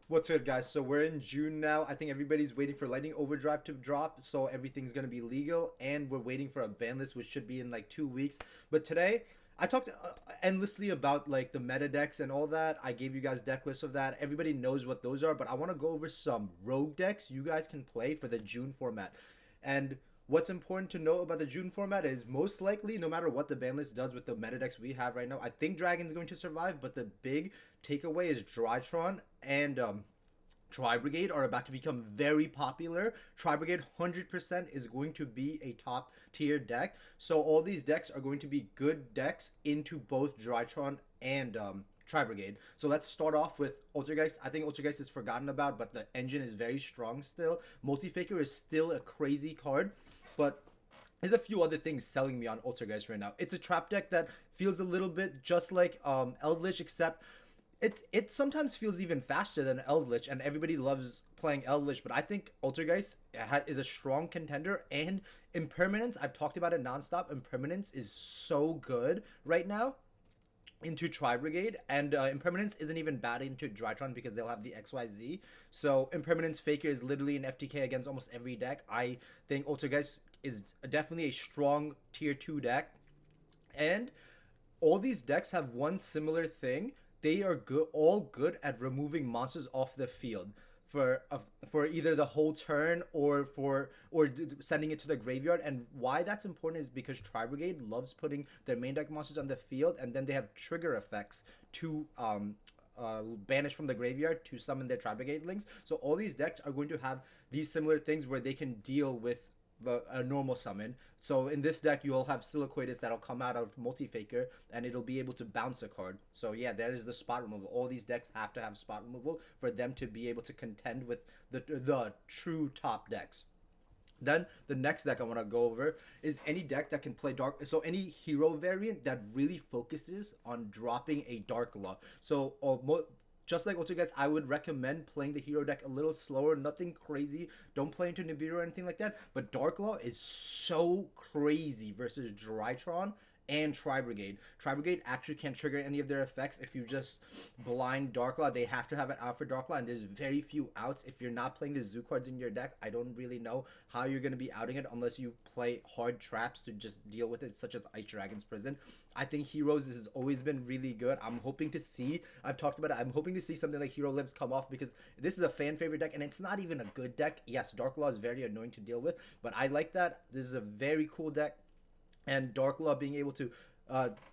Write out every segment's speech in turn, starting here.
What's good, guys? So we're in June now. I think everybody's waiting for Lightning Overdrive to drop, so everything's gonna be legal, and we're waiting for a ban list, which should be in like 2 weeks. But today, I talked endlessly about like the meta decks and all that. I gave you guys deck lists of that. Everybody knows what those are, but I want to go over some rogue decks you guys can play for the June format. And what's important to know about the June format is most likely, no matter what the ban list does with the meta decks we have right now, I think Dragon's going to survive, but the big takeaway is Drytron and Tri Brigade are about to become very popular. Tri Brigade 100% is going to be a top tier deck. So all these decks are going to be good decks into both Drytron and Tri Brigade. So let's start off with Ultrageist. I think Ultrageist is forgotten about, but the engine is very strong still. Multi-Faker is still a crazy card, but there's a few other things selling me on Ultrageist right now. It's a trap deck that feels a little bit just like Eldritch, except it sometimes feels even faster than Eldritch, and everybody loves playing Eldritch. But I think Ultrageist is a strong contender, and Impermanence. I've talked about it nonstop. Impermanence is so good right now into Tri Brigade, and Impermanence isn't even bad into Drytron because they'll have the XYZ. So Impermanence Faker is literally an FTK against almost every deck. I think Ultrageist is definitely a strong tier 2 deck, and all these decks have one similar thing. They are good, all good at removing monsters off the field for either the whole turn or sending it to the graveyard. And why that's important is because Tri Brigade loves putting their main deck monsters on the field, and then they have trigger effects to banish from the graveyard to summon their Tri Brigade links. So all these decks are going to have these similar things where they can deal with a normal summon. So in this deck, you'll have Silicoitus that'll come out of Multi-Faker, and it'll be able to bounce a card. So yeah, that is the spot removal. All these decks have to have spot removal for them to be able to contend with the true top decks. Then the next deck I want to go over is any deck that can play dark. So any hero variant that really focuses on dropping a Dark Law. So just like Ultra guys, I would recommend playing the hero deck a little slower, nothing crazy. Don't play into Nibiru or anything like that. But Dark Law is so crazy versus Drytron and Tri Brigade. Tri Brigade actually can't trigger any of their effects if you just blind Dark Law. They have to have it out for Dark Law, and there's very few outs. If you're not playing the Zoo cards in your deck, I don't really know how you're going to be outing it unless you play hard traps to just deal with it, such as Ice Dragon's Prison. I think Heroes has always been really good. I'm hoping to see, I've talked about it, I'm hoping to see something like Hero Lives come off because this is a fan favorite deck, and it's not even a good deck. Yes, Dark Law is very annoying to deal with, but I like that. This is a very cool deck, and Dark Law being able to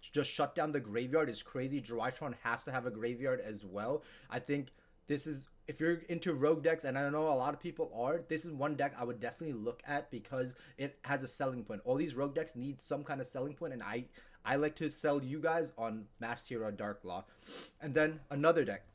just shut down the graveyard is crazy. Drytron has to have a graveyard as well. I think this is, if you're into rogue decks, and I know a lot of people are, this is one deck I would definitely look at because it has a selling point. All these rogue decks need some kind of selling point, and I like to sell you guys on Masked Hero Dark Law. And then another deck,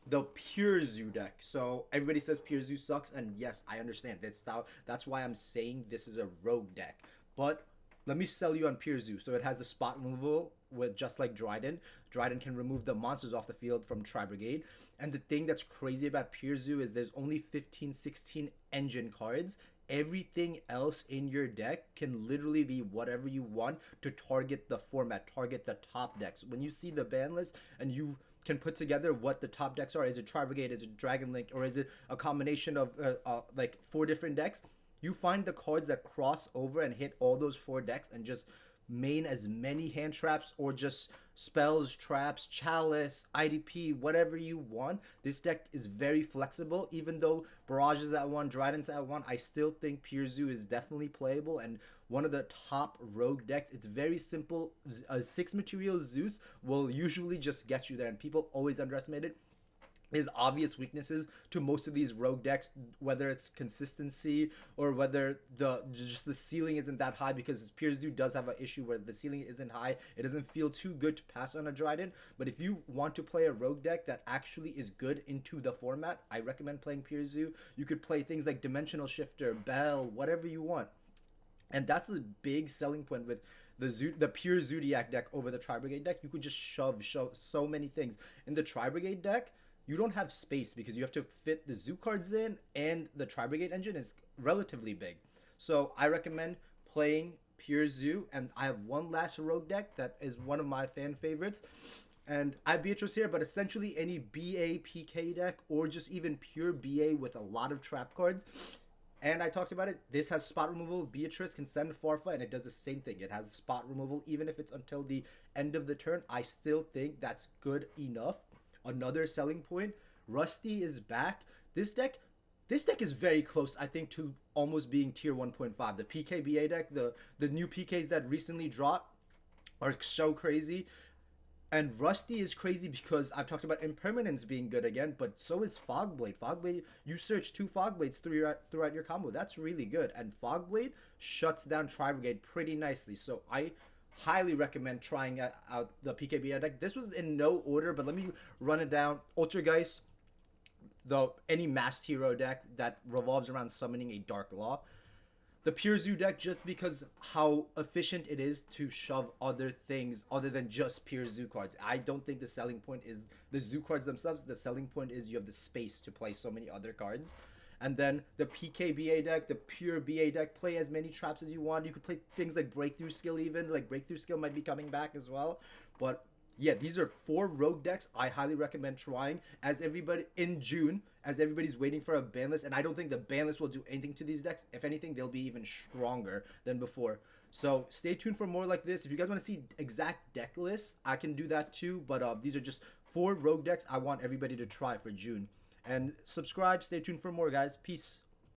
the Pure Zoo deck. So everybody says Pure Zoo sucks, and yes, I understand. That's why I'm saying this is a rogue deck. But let me sell you on Pure Zoo. So it has the spot removal with just like Dryden. Dryden can remove the monsters off the field from Tri Brigade. And the thing that's crazy about Pure Zoo is there's only 15, 16 engine cards. Everything else in your deck can literally be whatever you want to target the format, target the top decks. When you see the ban list and you can put together what the top decks are, is it Tri Brigade, is it Dragon Link, or is it a combination of like 4 different decks? You find the cards that cross over and hit all those 4 decks and just main as many hand traps or just spells, traps, chalice, IDP, whatever you want. This deck is very flexible. Even though Barrage is at 1, Dryden's at 1, I still think Pure Zoo is definitely playable and one of the top rogue decks. It's very simple. A 6 material Zeus will usually just get you there, and people always underestimate it. There's obvious weaknesses to most of these rogue decks, whether it's consistency or whether the ceiling isn't that high, because Piers Do does have an issue where the ceiling isn't high. It doesn't feel too good to pass on a Dryden. But if you want to play a rogue deck that actually is good into the format, I recommend playing Piers Do. You could play things like Dimensional Shifter, Bell, whatever you want. And that's the big selling point with the pure Zodiac deck over the Tri Brigade deck. You could just shove so many things. In the Tri Brigade deck, you don't have space because you have to fit the Zoo cards in, and the Tri Brigade engine is relatively big. So I recommend playing Pure Zoo, and I have one last rogue deck that is one of my fan favorites. And I have Beatrice here, but essentially any BA PK deck or just even pure BA with a lot of trap cards. And I talked about it. This has spot removal. Beatrice can send Farfa, and it does the same thing. It has spot removal, even if it's until the end of the turn. I still think that's good enough. Another selling point. Rusty is back. This deck is very close, I think, to almost being tier 1.5. The PKBA deck, the new PKs that recently dropped are so crazy. And Rusty is crazy because I've talked about Impermanence being good again, but so is Fogblade. Fogblade, you search 2 Fogblades throughout your combo. That's really good. And Fogblade shuts down Tri-Brigade pretty nicely. So I highly recommend trying out the PKB deck. This was in no order, but let me run it down. Ultrageist, any masked hero deck that revolves around summoning a Dark Law. The pure zoo deck, just because how efficient it is to shove other things other than just pure zoo cards. I don't think the selling point is the zoo cards themselves. The selling point is you have the space to play so many other cards. And then the PKBA deck, the pure BA deck, play as many traps as you want. You could play things like Breakthrough Skill even. Like Breakthrough Skill might be coming back as well. But yeah, these are 4 rogue decks I highly recommend trying as everybody in June, as everybody's waiting for a ban list. And I don't think the ban list will do anything to these decks. If anything, they'll be even stronger than before. So stay tuned for more like this. If you guys want to see exact deck lists, I can do that too. But these are just 4 rogue decks I want everybody to try for June. And subscribe. Stay tuned for more, guys. Peace.